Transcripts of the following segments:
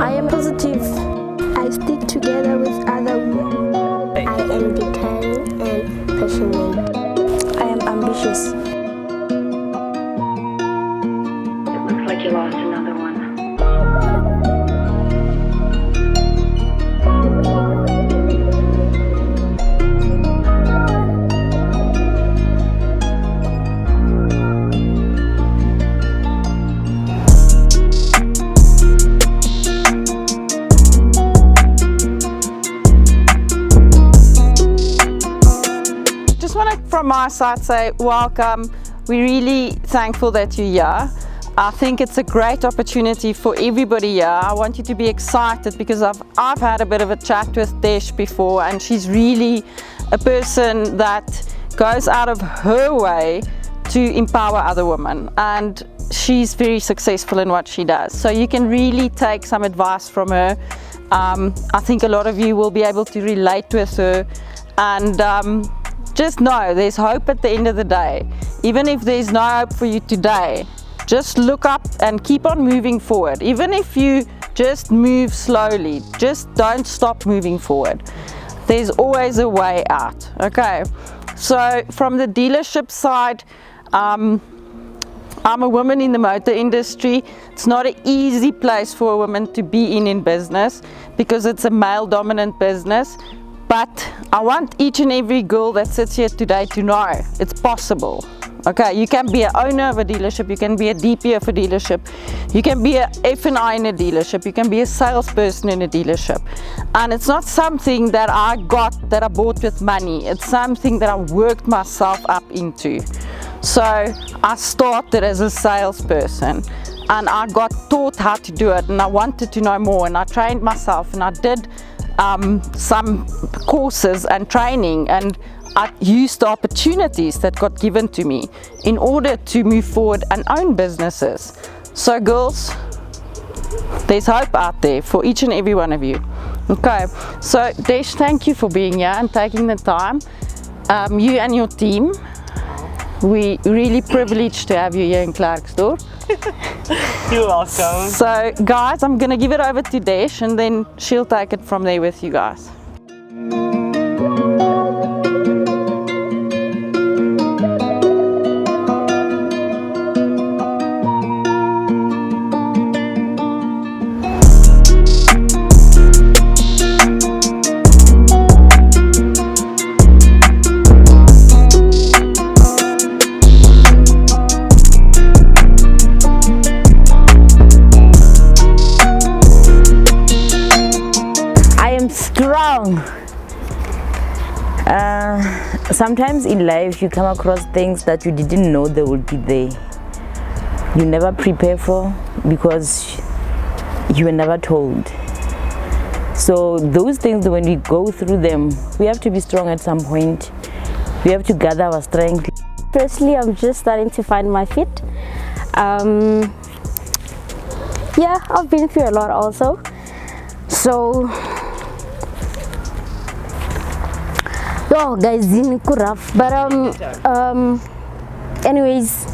I am positive. I stick together with other women. I am determined and passionate. I am ambitious. It looks like you lost another one. From my side, say welcome. We're really thankful that you're here. I think it's a great opportunity for everybody here. I want you to be excited because I've had a bit of a chat with Desh before, and she's really a person that goes out of her way to empower other women, and she's very successful in what she does. So you can really take some advice from her. I think a lot of you will be able to relate with her, and just know there's hope at the end of the day. Even if there's no hope for you today, just look up and keep on moving forward. Even if you just move slowly, just don't stop moving forward. There's always a way out. Okay, so from the dealership side, I'm a woman in the motor industry. It's not an easy place for a woman to be in business because it's a male dominant business. But I want each and every girl that sits here today to know it's possible. Okay, you can be an owner of a dealership, you can be a DP of a dealership, you can be a F&I in a dealership, you can be a salesperson in a dealership. And it's not something that I bought with money, it's something that I worked myself up into. So I started as a salesperson and I got taught how to do it, and I wanted to know more, and I trained myself, and I did some courses and training, and I used the opportunities that got given to me in order to move forward and own businesses. So girls, there's hope out there for each and every one of you. Okay, so Desh, thank you for being here and taking the time. You and your team, we really privileged to have you here in Klerksdorp. You're welcome. So guys, I'm gonna give it over to Desh, and then she'll take it from there with you guys. Sometimes in life you come across things that you didn't know they would be there. You never prepare for because you were never told. So those things, when we go through them, we have to be strong at some point. We have to gather our strength. Firstly, I'm just starting to find my feet. Yeah, I've been through a lot also. So oh guys, it's rough, but anyways,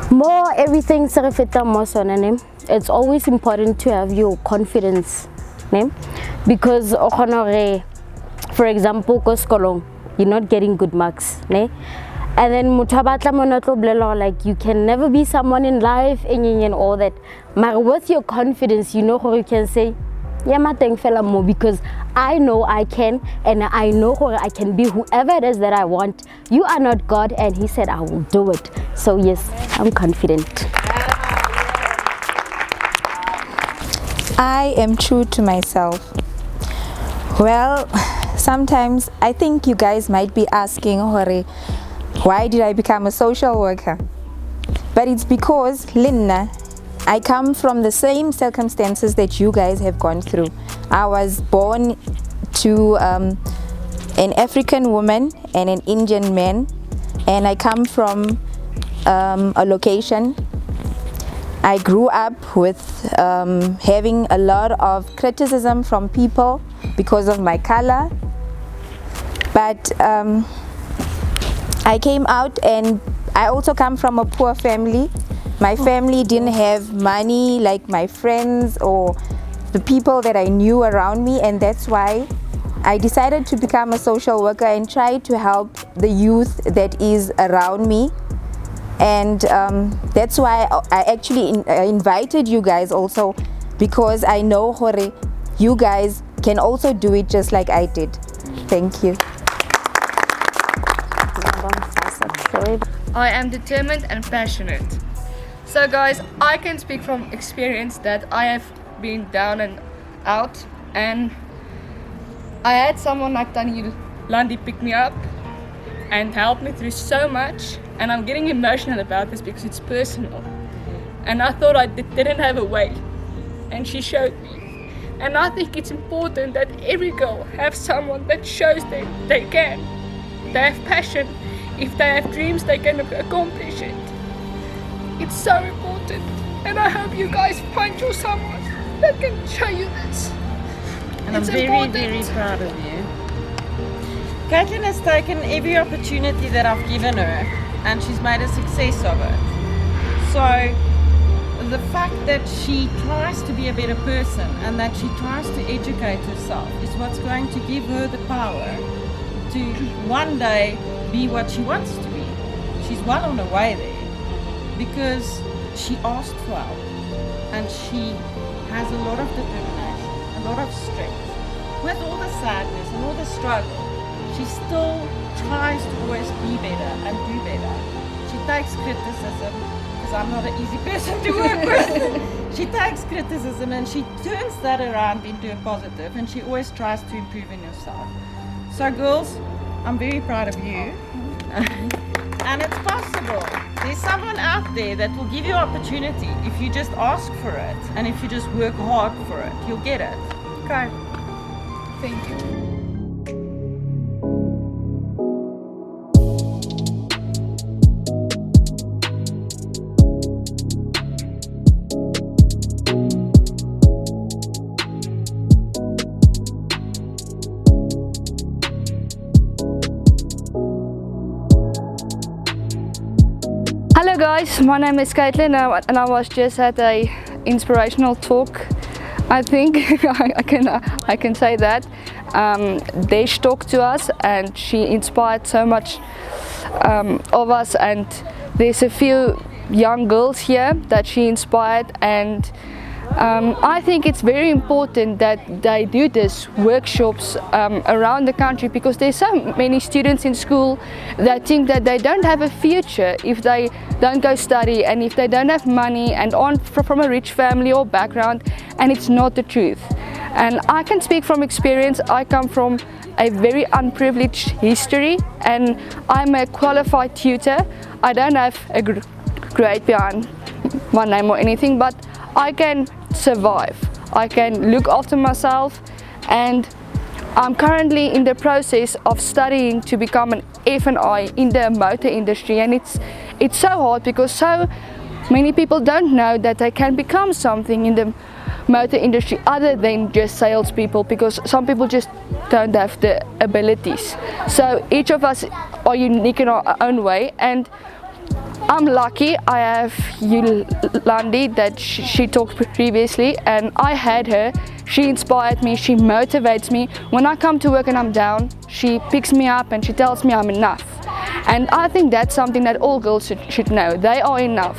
more everything it's always important to have your confidence, because for example, you're not getting good marks, and then like you can never be someone in life and all that, but with your confidence, you know how you can say because I know I can, and I know I can be whoever it is that I want. You are not God, and He said I will do it. So yes, I'm confident. I am true to myself. Well, sometimes I think you guys might be asking, why did I become a social worker? But it's because Linna, I come from the same circumstances that you guys have gone through. I was born to an African woman and an Indian man, and I come from a location. I grew up with having a lot of criticism from people because of my color, but I came out, and I also come from a poor family. My family didn't have money like my friends or the people that I knew around me, and that's why I decided to become a social worker and try to help the youth that is around me. And that's why I actually invited you guys also, because I know Hore, you guys can also do it just like I did. Thank you. I am determined and passionate. So guys, I can speak from experience that I have been down and out, and I had someone like Tani Landi pick me up and help me through so much, and I'm getting emotional about this because it's personal. And I thought I didn't have a way, and she showed me. And I think it's important that every girl have someone that shows that they can. They have passion. If they have dreams, they can accomplish it. It's so important, and I hope you guys find you someone that can show you this. And I'm It's very, important. very proud of you. Caitlin has taken every opportunity that I've given her, and she's made a success of it. So the fact that she tries to be a better person and that she tries to educate herself is what's going to give her the power to one day be what she wants to be. She's well on her way there because she asked for help, and she has a lot of determination, a lot of strength. With all the sadness and all the struggle, she still tries to always be better and do better. She takes criticism, because I'm not an easy person to work with. She takes criticism and she turns that around into a positive, and she always tries to improve in herself. So girls, I'm very proud of you. And it's possible. There's someone out there that will give you opportunity if you just ask for it, and if you just work hard for it, you'll get it. Okay. Thank you. Hello guys, my name is Caitlin and I was just at a inspirational talk. I think I can say that. Desh talked to us and she inspired so much of us, and there's a few young girls here that she inspired, and I think it's very important that they do this workshops around the country, because there's so many students in school that think that they don't have a future if they don't go study and if they don't have money and aren't from a rich family or background, and it's not the truth. And I can speak from experience. I come from a very unprivileged history and I'm a qualified tutor. I don't have a grade behind my name or anything, but I can survive. I can look after myself, and I'm currently in the process of studying to become an F&I in the motor industry, and it's so hard because so many people don't know that they can become something in the motor industry other than just salespeople, because some people just don't have the abilities. So each of us are unique in our own way, and I'm lucky I have Yolandi that she talked previously, and I had her. She inspired me, she motivates me. When I come to work and I'm down, she picks me up and she tells me I'm enough. And I think that's something that all girls should know. They are enough.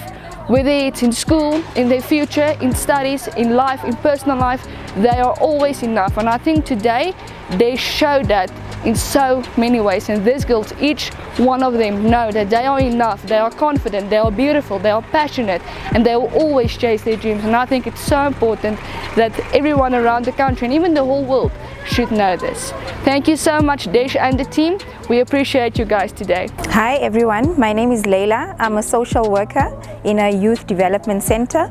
Whether it's in school, in their future, in studies, in life, in personal life, they are always enough. And I think today they show that in so many ways, and these girls, each one of them, know that they are enough, they are confident, they are beautiful, they are passionate, and they will always chase their dreams. And I think it's so important that everyone around the country and even the whole world should know this. Thank you so much, Desh and the team. We appreciate you guys today. Hi everyone, my name is Leila. I'm a social worker in a youth development center.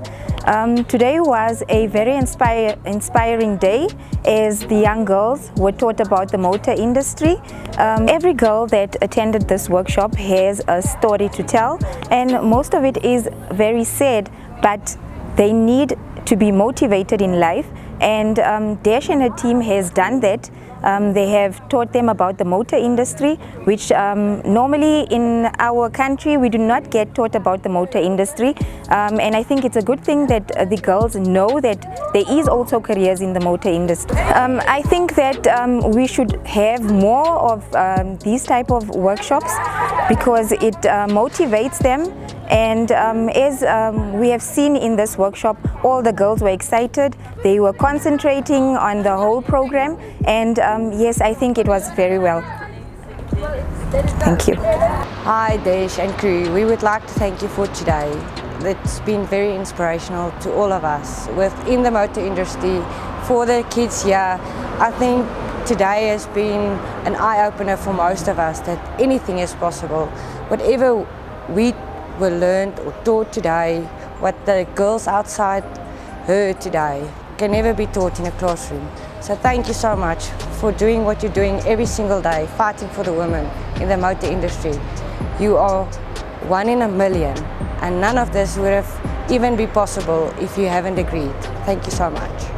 Today was a very inspiring day as the young girls were taught about the motor industry. Every girl that attended this workshop has a story to tell, and most of it is very sad, but they need to be motivated in life, and Dash and her team has done that They have taught them about the motor industry, which normally in our country we do not get taught about the motor industry. And I think it's a good thing that the girls know that there is also careers in the motor industry. I think that we should have more of these type of workshops because it motivates them. And as we have seen in this workshop, all the girls were excited. They were concentrating on the whole program, and yes, I think it was very well. Thank you. Hi Desh and crew, we would like to thank you for today. It's been very inspirational to all of us within the motor industry. For the kids here, I think today has been an eye-opener for most of us that anything is possible. Whatever we were learned or taught today, what the girls outside heard today, can never be taught in a classroom. So thank you so much for doing what you're doing every single day, fighting for the women in the motor industry. You are 1 in a million, and none of this would have even been possible if you haven't agreed. Thank you so much.